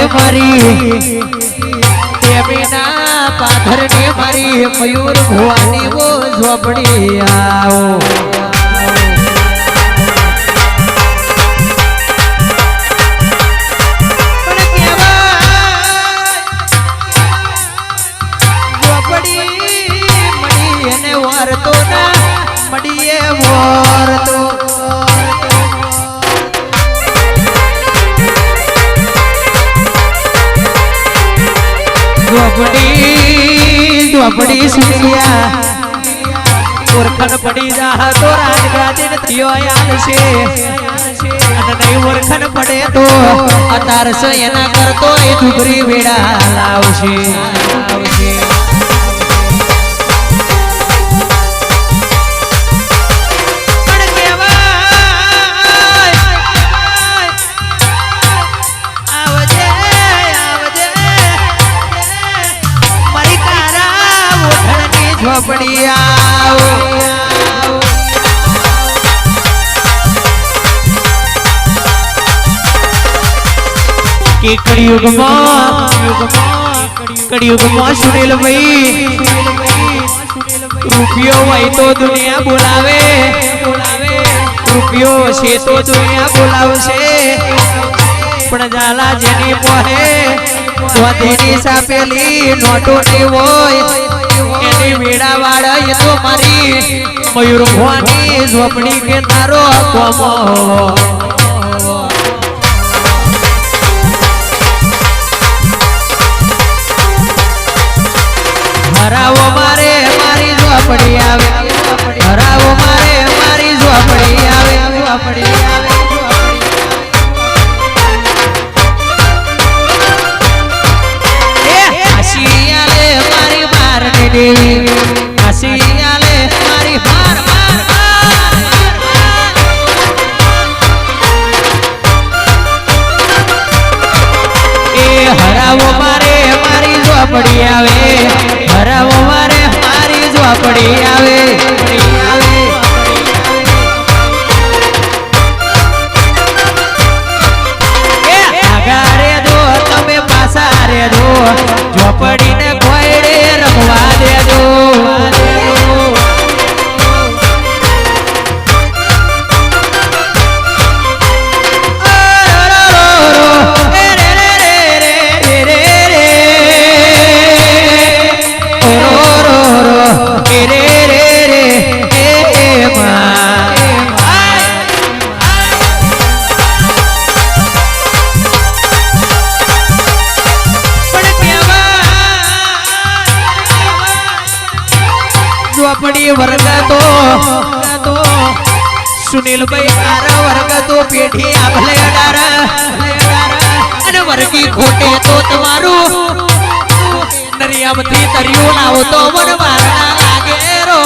મારી દેવીના પાથરને મારી મયુર ભવાની વો ઝોપડી આવો झोपड़ी सुनिया ओरखन पड़ी जा तो राजगादी थियो याद से અને નહીં ઓરખન પડે તો અતાર સે એના કરતો એ ડુગરી વેડા લાવશે झोपड़ी आओ के कड़ियुग में सुनील भाई रुपयो वही तो दुनिया बुलावे रुपयो से तो दुनिया बुलावशे पण जाला जेनी पोहे વધેની સાપેલી નોટો ની હોય એની વેડા વાળા એ તો મારી મયુર ભવાની ઝોપડી કે તારો કોમો હરાવો મારે મારી ઝોપડી આવે હરાવો મારે મારી ઝોપડી આવે ઝોપડી આવે આસિયાલે મારી બાર એ હરાવો મારે મારી ઝોપડી આવે હરાવો મારે મારી ઝોપડી આવે ઝોપડીને કોયડે રમવા દેજો ઝોપડી વર્ગ તો સુનિલ ભાઈ તારા વર્ગ તો પેઠી આભલે અડારા અને વર્ગી ખોટે તો તમારું નરિયામથી તરિયું લાવો તો મન મારણા લાગે રો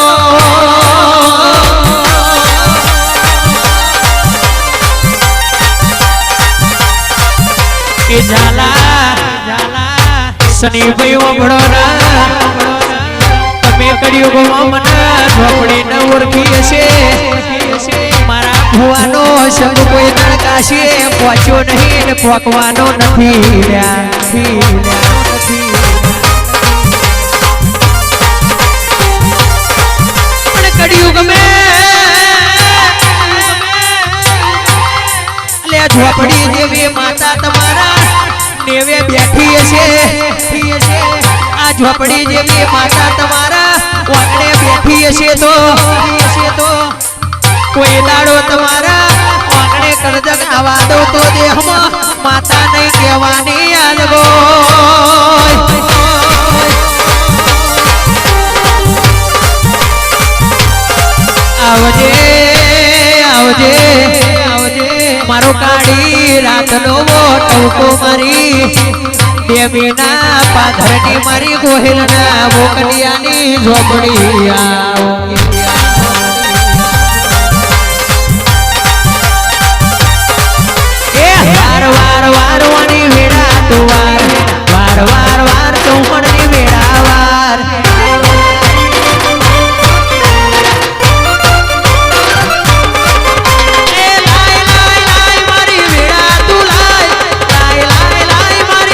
કે ઝાલા સની ભાઈ ઓબળો કડિયુગ મન ઝોપડી ન ઓળખી હશે મારા ભુવાનો સંગ કોઈ તણકાશે પહોંચ્યો નહીં ને પોકવાનો નથી કડિયુગ મેં ઝોપડી દેવી માતા તમારા નેવે બેઠી હશે આ ઝોપડી જેવી માતા તમારા વાંકડે બેઠી હશે તો કોઈ દાડો તમારા વાંકડે કરજક આવા દો તો દેહમાં માતા નહીં કહેવાની આજગો આવજે આવજે આવજે મારો કાળી રાતનો ટવકો મારી દેવીના પાથરની મારી ગોહિલના બોકડિયાની ઝોપડી આવો એ વાર વાર વારવાની વેડા તું વાર વાર વાર ચૌપડની વેડા વાર મારી વેડા તું લાય લાય લાય લાય મારી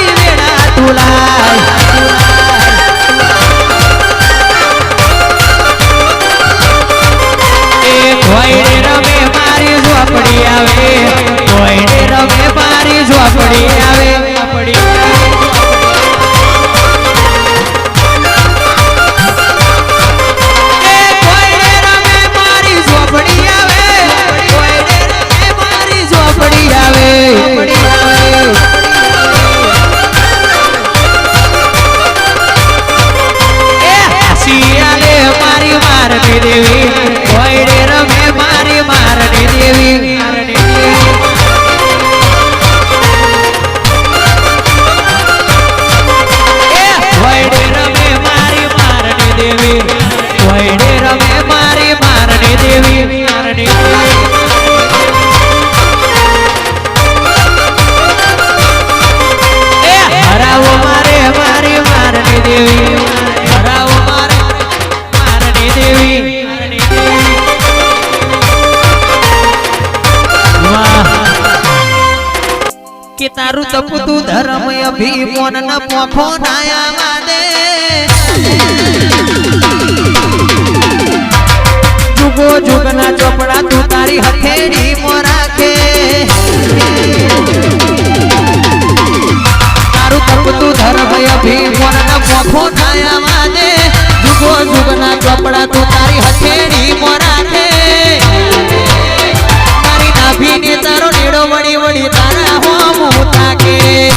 તપતું ધર્મ અભિમાન ન પોખો નાયા વાદે જુગો જુગના ચોપડા તું તારી હથેળી માં રાખે તારું તપતું ધર્મ અભિમાન ન પોખો નાયા વાદે જુગો જુગના ચોપડા તું તારી હથેળી માં રાખે તારી નાભીને તારો નીડો વળી વળી તારા હોમ તાકે